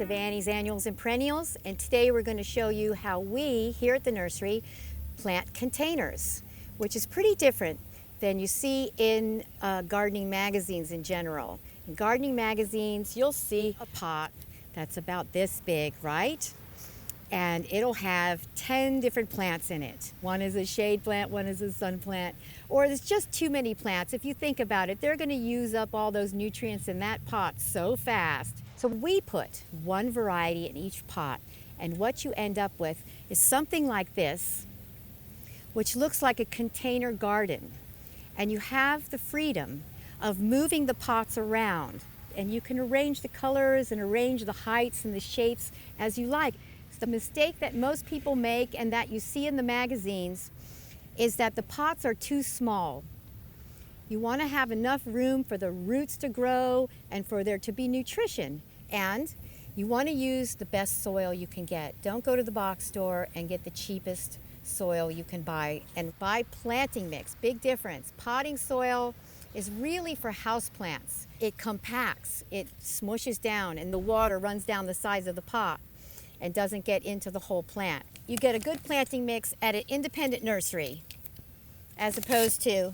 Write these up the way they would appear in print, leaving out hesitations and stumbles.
series of Annie's Annuals and Perennials, and today we're going to show you how we here at the nursery plant containers, which is pretty different than you see in gardening magazines in general. In gardening magazines, you'll see a pot that's about this big, right? And it'll have 10 different plants in it. One is a shade plant, one is a sun plant, or there's just too many plants. If you think about it, they're gonna use up all those nutrients in that pot so fast. So we put one variety in each pot, and what you end up with is something like this, which looks like a container garden. And you have the freedom of moving the pots around, and you can arrange the colors and arrange the heights and the shapes as you like. The mistake that most people make and that you see in the magazines is that the pots are too small. You want to have enough room for the roots to grow and for there to be nutrition. And you want to use the best soil you can get. Don't go to the box store and get the cheapest soil you can buy. And buy planting mix. Big difference. Potting soil is really for houseplants. It compacts, it smushes down, and the water runs down the sides of the pot and doesn't get into the whole plant. You get a good planting mix at an independent nursery as opposed to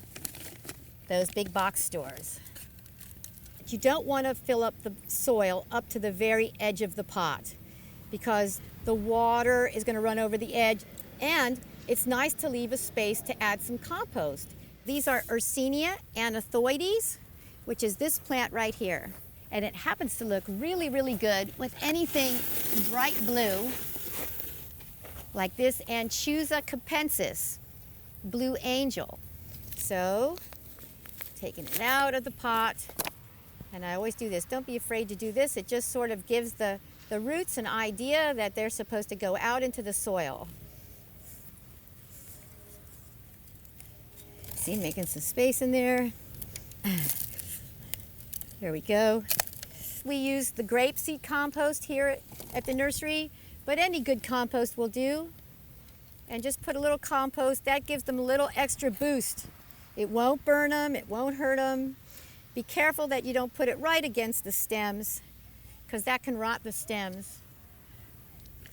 those big box stores. You don't want to fill up the soil up to the very edge of the pot because the water is going to run over the edge, and it's nice to leave a space to add some compost. These are Yersinia anathoides, which is this plant right here. And it happens to look really, really good with anything bright blue, like this Anchusa capensis, blue angel. So, taking it out of the pot, and I always do this. Don't be afraid to do this. It just sort of gives the roots an idea that they're supposed to go out into the soil. See, making some space in there. There we go. We use the grapeseed compost here at the nursery, but any good compost will do. And just put a little compost, that gives them a little extra boost. It won't burn them, it won't hurt them. Be careful that you don't put it right against the stems, because that can rot the stems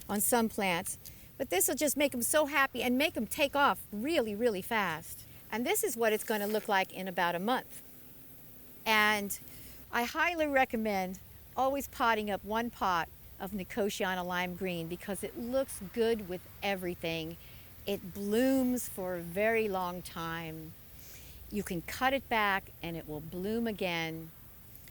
on some plants. But this will just make them so happy and make them take off really, really fast. And this is what it's going to look like in about a month. And I highly recommend always potting up one pot of Nicotiana lime green because it looks good with everything. It blooms for a very long time. You can cut it back and it will bloom again.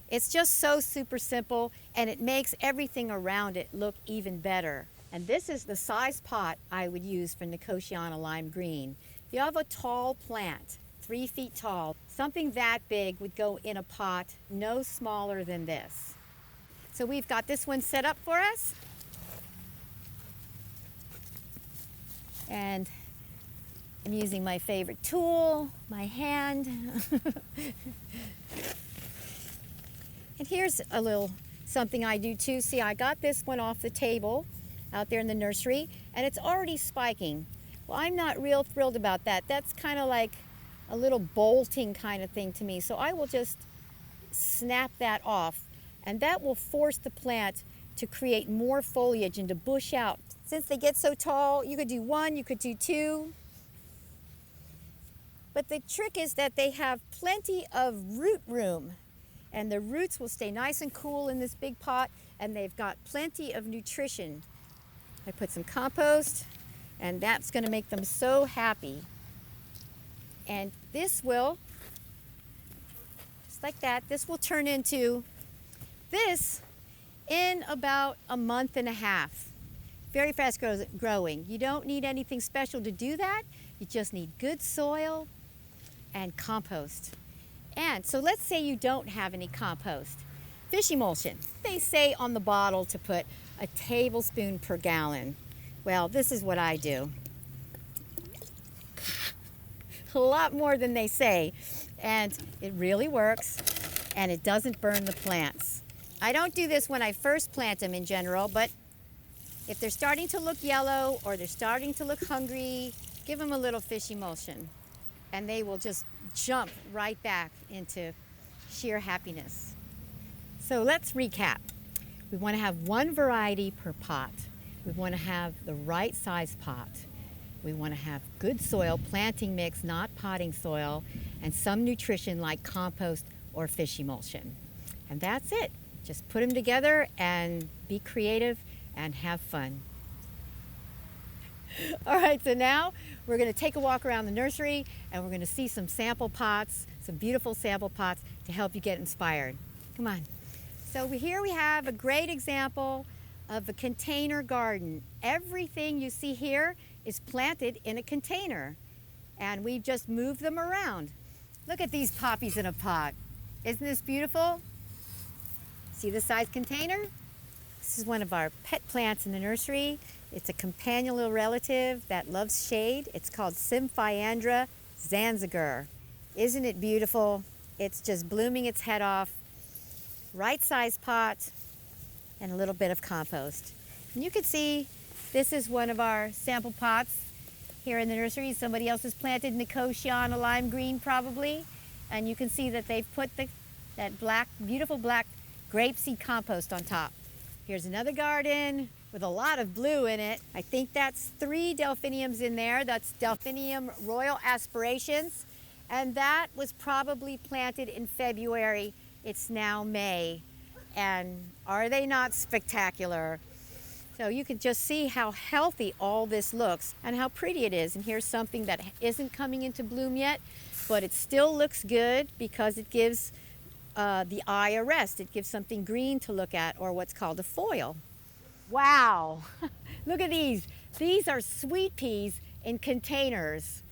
It's just so super simple, and it makes everything around it look even better. And this is the size pot I would use for Nicotiana lime green. If you have a tall plant, 3 feet tall, something that big would go in a pot no smaller than this. So we've got this one set up for us. And I'm using my favorite tool, my hand. And here's a little something I do too. See, I got this one off the table out there in the nursery, and it's already spiking. Well, I'm not real thrilled about that. That's kind of like a little bolting kind of thing to me. So I will just snap that off, and that will force the plant to create more foliage and to bush out. Since they get so tall, you could do one, you could do two. But the trick is that they have plenty of root room, and the roots will stay nice and cool in this big pot, and they've got plenty of nutrition. I put some compost, and that's going to make them so happy. And this will, just like that, this will turn into this in about a month and a half. Very fast growing. You don't need anything special to do that. You just need good soil and compost. And so let's say you don't have any compost. Fish emulsion. They say on the bottle to put a tablespoon per gallon. Well, this is what I do. A lot more than they say, and it really works, and it doesn't burn the plants. I don't do this when I first plant them in general, but if they're starting to look yellow or they're starting to look hungry, give them a little fish emulsion, and they will just jump right back into sheer happiness. So let's recap. We want to have one variety per pot. We want to have the right size pot. We want to have good soil, planting mix, not potting soil, and some nutrition like compost or fish emulsion. And that's it. Just put them together and be creative and have fun. All right, so now we're going to take a walk around the nursery and we're going to see some sample pots, some beautiful sample pots to help you get inspired. Come on. So here we have a great example of a container garden. Everything you see here is planted in a container and we just move them around. Look at these poppies in a pot. Isn't this beautiful? See the size container? This is one of our pet plants in the nursery. It's a companion little relative that loves shade. It's called Symphyandra zanziger. Isn't it beautiful? It's just blooming its head off. Right size pot and a little bit of compost. And you can see this is one of our sample pots here in the nursery. Somebody else has planted nicotia on a lime green probably. And you can see that they've put that black, beautiful black grapeseed compost on top. Here's another garden with a lot of blue in it. I think that's 3 delphiniums in there. That's Delphinium Royal Aspirations. And that was probably planted in February. It's now May. And are they not spectacular? So you can just see how healthy all this looks and how pretty it is. And here's something that isn't coming into bloom yet, but it still looks good because it gives the eye a rest. It gives something green to look at, or what's called a foil. Wow, look at these. These are sweet peas in containers.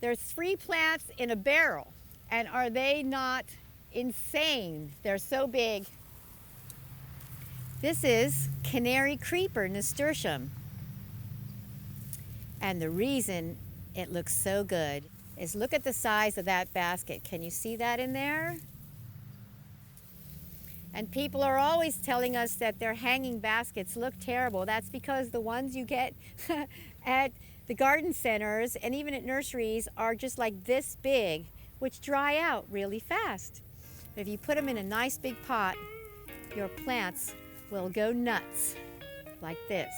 There's 3 plants in a barrel. And are they not insane? They're so big. This is canary creeper nasturtium. And the reason it looks so good is look at the size of that basket. Can you see that in there? And people are always telling us that their hanging baskets look terrible. That's because the ones you get at the garden centers and even at nurseries are just like this big, which dry out really fast. But if you put them in a nice big pot, your plants will go nuts like this.